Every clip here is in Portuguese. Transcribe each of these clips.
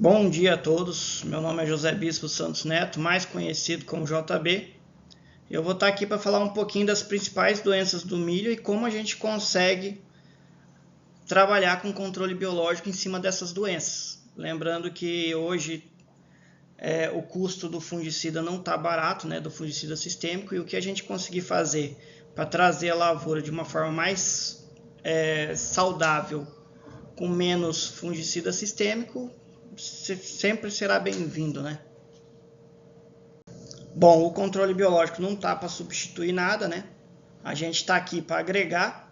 Bom dia a todos, meu nome é José Bispo Santos Neto, mais conhecido como JB. Eu vou estar aqui para falar um pouquinho das principais doenças do milho e como a gente consegue trabalhar com controle biológico em cima dessas doenças. Lembrando que hoje o custo do fungicida não está barato, do fungicida sistêmico, e o que a gente conseguir fazer para trazer a lavoura de uma forma mais saudável, com menos fungicida sistêmico, sempre será bem-vindo, Bom, o controle biológico não está para substituir nada, A gente está aqui para agregar,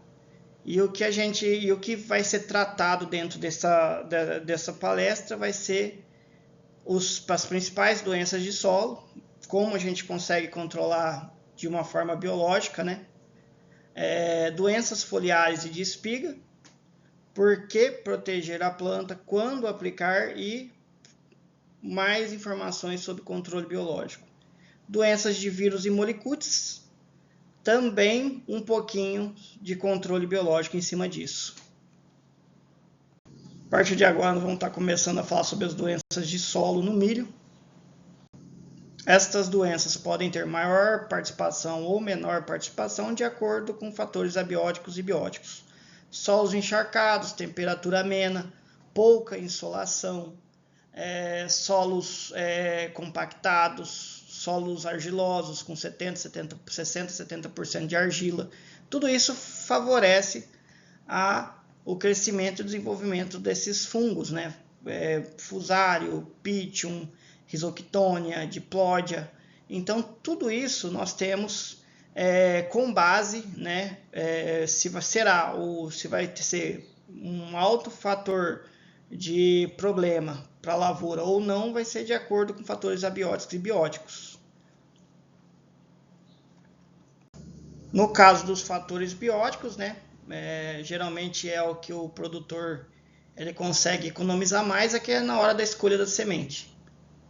e o que vai ser tratado dentro dessa palestra vai ser as principais doenças de solo, como a gente consegue controlar de uma forma biológica, doenças foliares e de espiga, por que proteger a planta, quando aplicar e mais informações sobre controle biológico. Doenças de vírus e molicutes, também um pouquinho de controle biológico em cima disso. A partir de agora nós vamos estar começando a falar sobre as doenças de solo no milho. Estas doenças podem ter maior participação ou menor participação de acordo com fatores abióticos e bióticos. Solos encharcados, temperatura amena, pouca insolação, solos compactados, solos argilosos com 60-70% de argila. Tudo isso favorece o crescimento e desenvolvimento desses fungos, Fusário, Pythium, Rhizoctonium, Diplódia. Então, tudo isso nós temos com base, se vai ser um alto fator de problema para a lavoura ou não, vai ser de acordo com fatores abióticos e bióticos. No caso dos fatores bióticos, geralmente é o que o produtor ele consegue economizar mais, que é na hora da escolha da semente.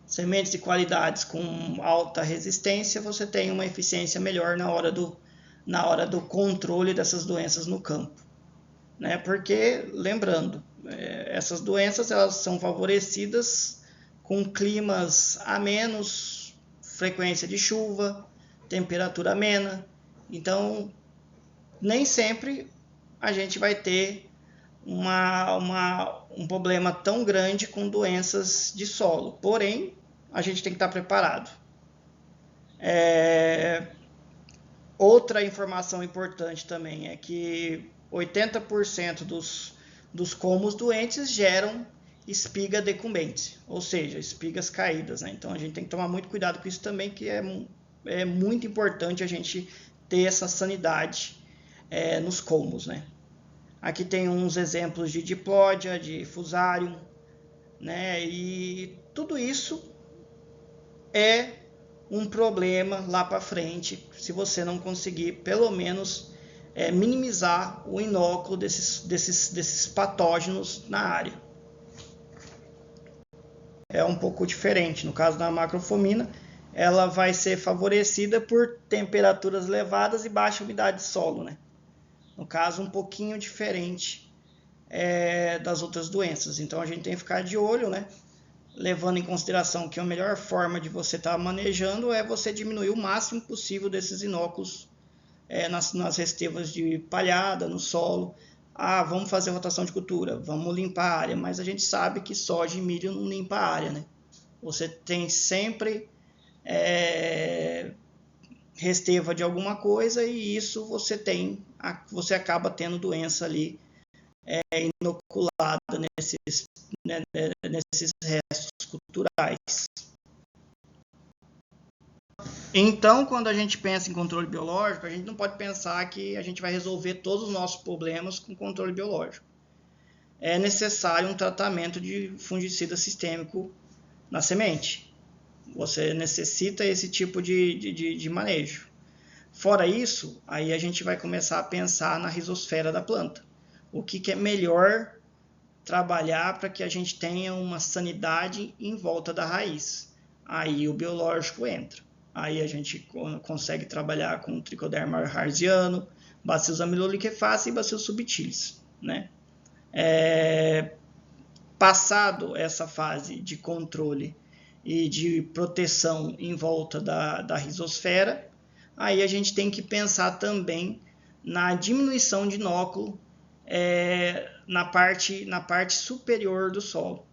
Sementes de qualidades com alta resistência, você tem uma eficiência melhor na hora do controle dessas doenças no campo. Porque, lembrando, essas doenças elas são favorecidas com climas amenos, frequência de chuva, temperatura amena. Então, nem sempre a gente vai ter um problema tão grande com doenças de solo. Porém, a gente tem que estar preparado. Outra informação importante também é que 80% dos colmos doentes geram espiga decumbente, ou seja, espigas caídas. Então a gente tem que tomar muito cuidado com isso também, que é muito importante a gente ter essa sanidade nos colmos. Aqui tem uns exemplos de Diplódia, de Fusarium, e tudo isso é um problema lá para frente, se você não conseguir pelo menos minimizar o inóculo desses patógenos na área. É um pouco diferente. No caso da macrofomina, ela vai ser favorecida por temperaturas elevadas e baixa umidade de solo, No caso, um pouquinho diferente das outras doenças. Então, a gente tem que ficar de olho, levando em consideração que a melhor forma de você estar manejando é você diminuir o máximo possível desses inóculos nas restevas de palhada, no solo. Vamos fazer rotação de cultura, vamos limpar a área, mas a gente sabe que soja e milho não limpa a área, Você tem sempre resteva de alguma coisa e isso você acaba tendo doença ali inoculada nesses restos culturais. Então, quando a gente pensa em controle biológico, a gente não pode pensar que a gente vai resolver todos os nossos problemas com controle biológico. É necessário um tratamento de fungicida sistêmico na semente. Você necessita esse tipo de manejo. Fora isso, aí a gente vai começar a pensar na rizosfera da planta. O que é melhor trabalhar para que a gente tenha uma sanidade em volta da raiz. Aí o biológico entra. Aí a gente consegue trabalhar com Trichoderma harziano, Bacillus amyloliqueface e Bacillus subtilis, Passado essa fase de controle e de proteção em volta da rizosfera, aí a gente tem que pensar também na diminuição de inóculo na parte superior do solo,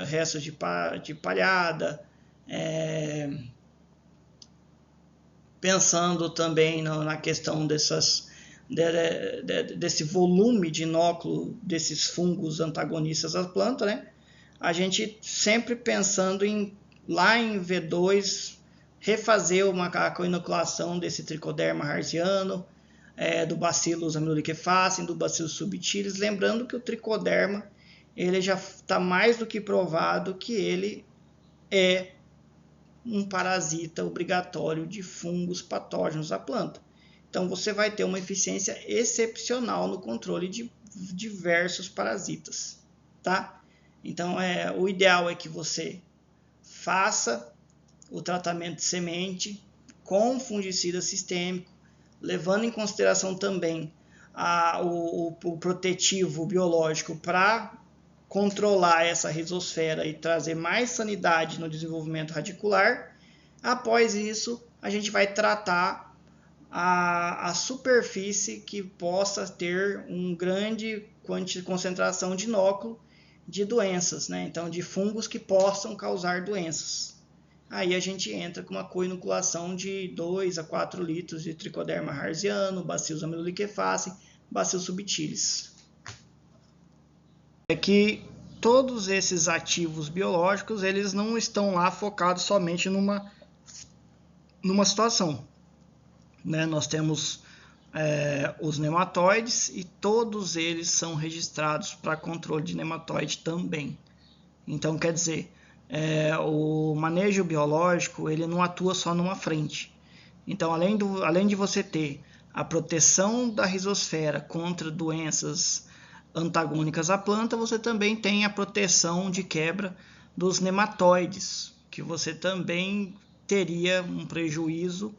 restos de palhada, pensando também na questão desse volume de inóculo desses fungos antagonistas à planta, né? A gente sempre pensando lá em V2 refazer a co-inoculação desse Trichoderma harziano, do Bacillus amelolequefaciens, do Bacillus subtilis, lembrando que o Trichoderma ele já está mais do que provado que ele é um parasita obrigatório de fungos patógenos da planta. Então você vai ter uma eficiência excepcional no controle de diversos parasitas, tá? Então o ideal é que você faça o tratamento de semente com fungicida sistêmico, levando em consideração também o protetivo biológico para controlar essa rizosfera e trazer mais sanidade no desenvolvimento radicular. Após isso, a gente vai tratar a superfície que possa ter uma grande concentração de inóculo de doenças, né? Então, de fungos que possam causar doenças. Aí a gente entra com uma co-inoculação de 2 a 4 litros de Trichoderma harziano, Bacillus amelolequefaciens, Bacillus subtilis. É que todos esses ativos biológicos, eles não estão lá focados somente numa situação, né? Nós temos os nematóides e todos eles são registrados para controle de nematóide também. Então, quer dizer, o manejo biológico ele não atua só numa frente. Então, além de você ter a proteção da rizosfera contra doenças antagônicas à planta, você também tem a proteção de quebra dos nematóides, que você também teria um prejuízo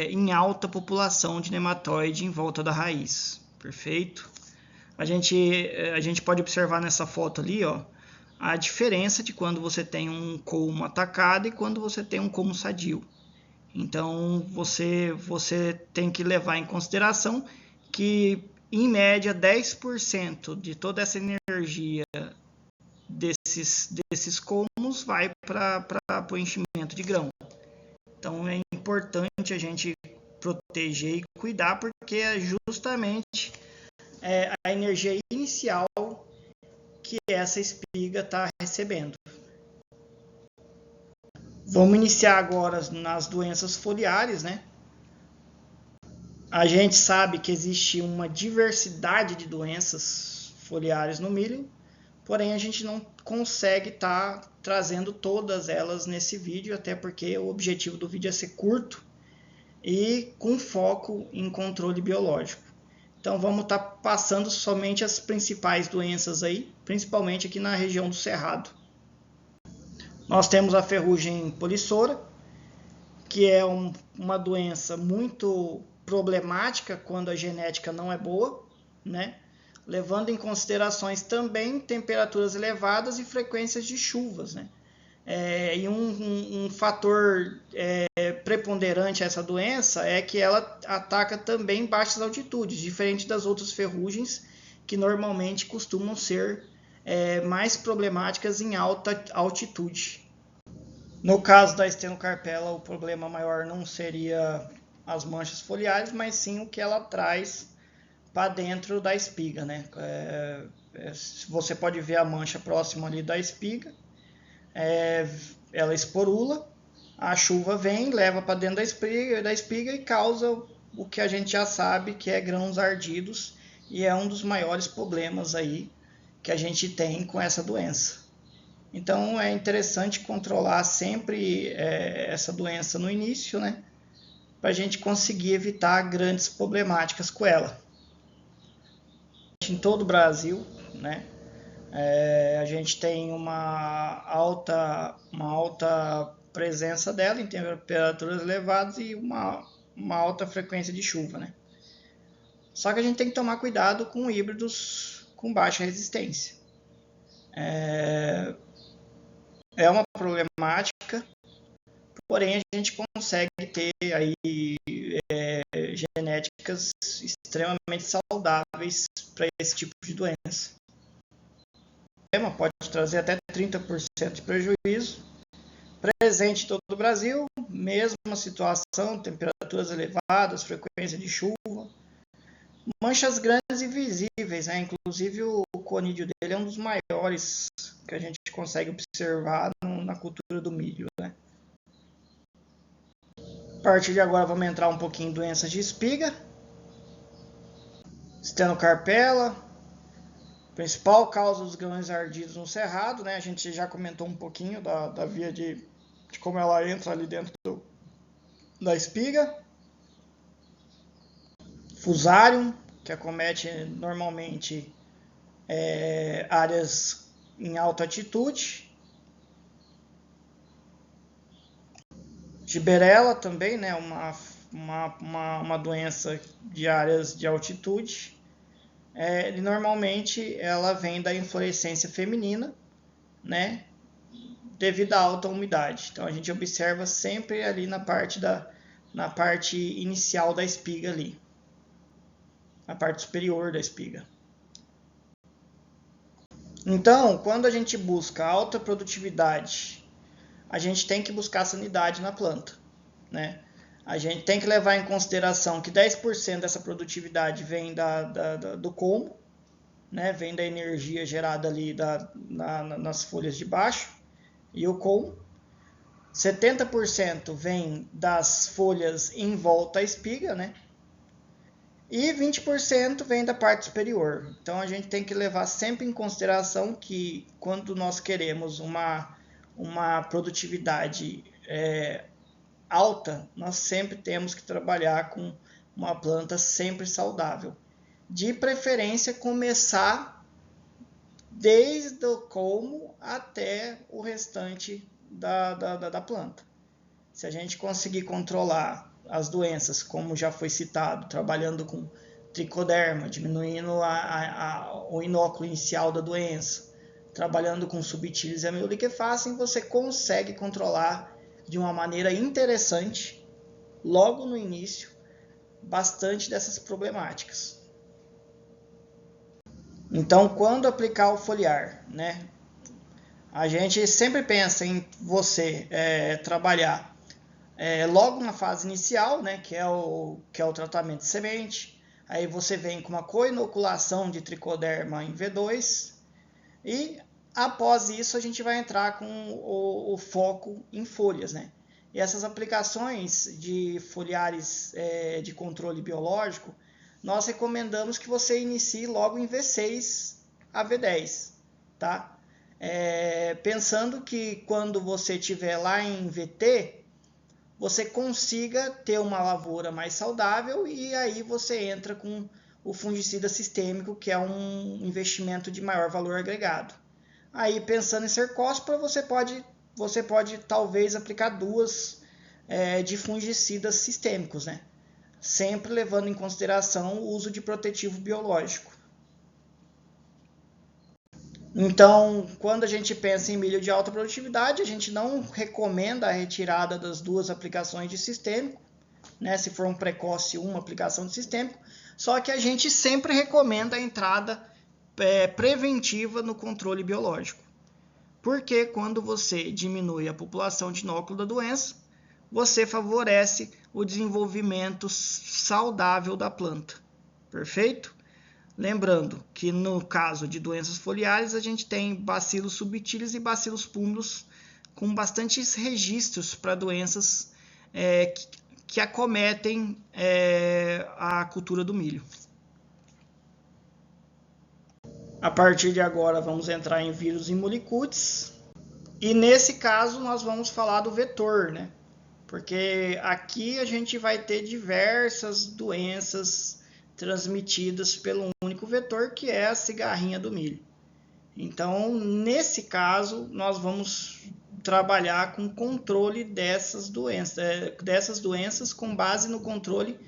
em alta população de nematóide em volta da raiz. Perfeito? A gente pode observar nessa foto ali, ó, a diferença de quando você tem um colmo atacado e quando você tem um colmo sadio. Então você tem que levar em consideração que em média 10% de toda essa energia desses colmos vai para o enchimento de grão. Então é importante a gente proteger e cuidar, porque é justamente a energia inicial que essa espiga está recebendo. Vamos iniciar agora nas doenças foliares, né? A gente sabe que existe uma diversidade de doenças foliares no milho, porém a gente não consegue estar trazendo todas elas nesse vídeo, até porque o objetivo do vídeo é ser curto e com foco em controle biológico. Então vamos estar passando somente as principais doenças aí, principalmente aqui na região do Cerrado. Nós temos a ferrugem polissora, que é uma doença muito problemática quando a genética não é boa, né? Levando em considerações também temperaturas elevadas e frequências de chuvas, né? E um fator preponderante a essa doença é que ela ataca também baixas altitudes, diferente das outras ferrugens que normalmente costumam ser mais problemáticas em alta altitude. No caso da estenocarpela, o problema maior não seria as manchas foliares, mas sim o que ela traz para dentro da espiga, né? Você pode ver a mancha próxima ali da espiga, ela esporula, a chuva vem, leva para dentro da espiga e causa o que a gente já sabe que é grãos ardidos, e é um dos maiores problemas aí que a gente tem com essa doença. Então é interessante controlar sempre essa doença no início, né? Para a gente conseguir evitar grandes problemáticas com ela. Em todo o Brasil, né? A gente tem uma alta presença dela em temperaturas elevadas e uma alta frequência de chuva, né? Só que a gente tem que tomar cuidado com híbridos com baixa resistência. É uma problemática, porém a gente consegue ter aí genéticas extremamente saudáveis para esse tipo de doença. Pode trazer até 30% de prejuízo. Presente em todo o Brasil, mesma situação, temperaturas elevadas, frequência de chuva, manchas grandes e visíveis, né? Inclusive o conídeo dele é um dos maiores que a gente consegue observar na cultura do milho, né? A partir de agora vamos entrar um pouquinho em doenças de espiga. Estenocarpela, principal causa dos grãos ardidos no cerrado, né? A gente já comentou um pouquinho da via de como ela entra ali dentro da espiga. Fusarium, que acomete normalmente áreas em alta altitude. Giberela também, né? Uma doença de áreas de altitude. E normalmente ela vem da inflorescência feminina, né? Devido à alta umidade. Então a gente observa sempre ali na parte inicial da espiga ali, na parte superior da espiga. Então, quando a gente busca alta produtividade, a gente tem que buscar sanidade na planta, né? A gente tem que levar em consideração que 10% dessa produtividade vem do colmo, né? Vem da energia gerada ali nas folhas de baixo e o colmo. 70% vem das folhas em volta à espiga, né? E 20% vem da parte superior. Então a gente tem que levar sempre em consideração que quando nós queremos uma produtividade alta, nós sempre temos que trabalhar com uma planta sempre saudável. De preferência começar desde o colmo até o restante da planta. Se a gente conseguir controlar as doenças, como já foi citado, trabalhando com tricoderma, diminuindo o inóculo inicial da doença, trabalhando com subtílios e amiloliquefacem, você consegue controlar de uma maneira interessante, logo no início, bastante dessas problemáticas. Então, quando aplicar o foliar, né? A gente sempre pensa em você trabalhar logo na fase inicial, né, que é o tratamento de semente. Aí você vem com uma co-inoculação de tricoderma em V2 e após isso a gente vai entrar com o foco em folhas, né? E essas aplicações de foliares de controle biológico, nós recomendamos que você inicie logo em V6 a V10, tá? Pensando que quando você estiver lá em VT, você consiga ter uma lavoura mais saudável e aí você entra com o fungicida sistêmico, que é um investimento de maior valor agregado. Aí, pensando em cercóspora, você pode talvez aplicar 2 de fungicidas sistêmicos, né? Sempre levando em consideração o uso de protetivo biológico. Então, quando a gente pensa em milho de alta produtividade, a gente não recomenda a retirada das 2 aplicações de sistêmico, né? Se for um precoce, uma aplicação de sistêmico, só que a gente sempre recomenda a entrada preventiva no controle biológico. Porque quando você diminui a população de inóculo da doença, você favorece o desenvolvimento saudável da planta. Perfeito? Lembrando que no caso de doenças foliares, a gente tem bacilos subtílios e bacilos púmilos com bastantes registros para doenças que acometem a cultura do milho. A partir de agora vamos entrar em vírus e molicutes. E nesse caso nós vamos falar do vetor, né? Porque aqui a gente vai ter diversas doenças transmitidas pelo único vetor, que é a cigarrinha do milho. Então, nesse caso, nós vamos trabalhar com controle dessas doenças com base no controle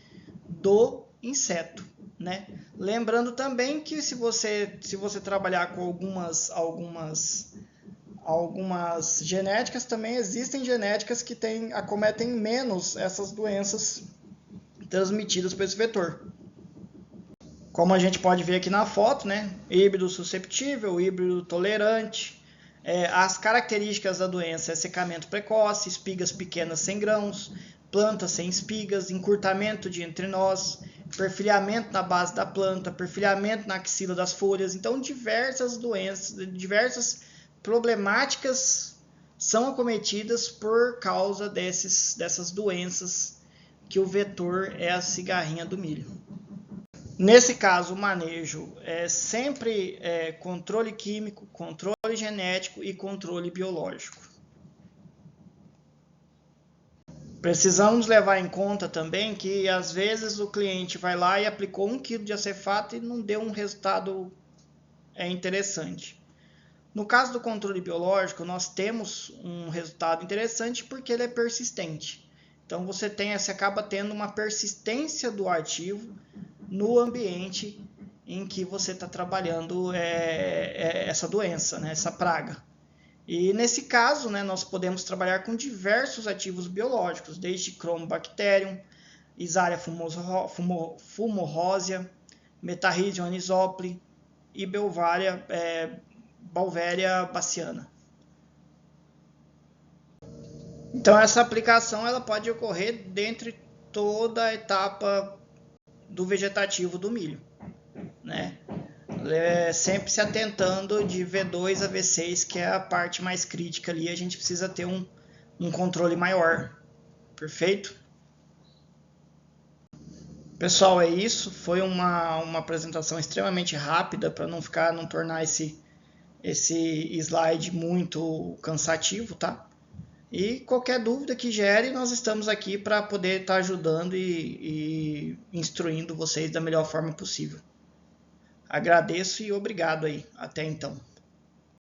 do inseto, né? Lembrando também que se você trabalhar com algumas genéticas, também existem genéticas que acometem menos essas doenças transmitidas por esse vetor. Como a gente pode ver aqui na foto, né? Híbrido susceptível, híbrido tolerante. As características da doença é secamento precoce, espigas pequenas sem grãos, plantas sem espigas, encurtamento de entrenós, perfilhamento na base da planta, perfilhamento na axila das folhas. Então, diversas doenças, diversas problemáticas são acometidas por causa dessas doenças que o vetor é a cigarrinha do milho. Nesse caso, o manejo é sempre controle químico, controle genético e controle biológico. Precisamos levar em conta também que às vezes o cliente vai lá e aplicou 1 kg de acefato e não deu um resultado interessante. No caso do controle biológico, nós temos um resultado interessante porque ele é persistente. Então você acaba tendo uma persistência do ativo no ambiente em que você está trabalhando essa doença, né, essa praga. E nesse caso, né, nós podemos trabalhar com diversos ativos biológicos, desde Chromobacterium, Isaria fumorosa, Metarhizium anisopli e Beauveria baciana. Então essa aplicação ela pode ocorrer dentre toda a etapa do vegetativo do milho, né? Sempre se atentando de V2 a V6, que é a parte mais crítica ali, a gente precisa ter um controle maior. Perfeito? Pessoal, é isso. Foi uma apresentação extremamente rápida para não tornar esse slide muito cansativo, tá? E qualquer dúvida que gere, nós estamos aqui para poder estar ajudando e instruindo vocês da melhor forma possível. Agradeço e obrigado aí. Até então.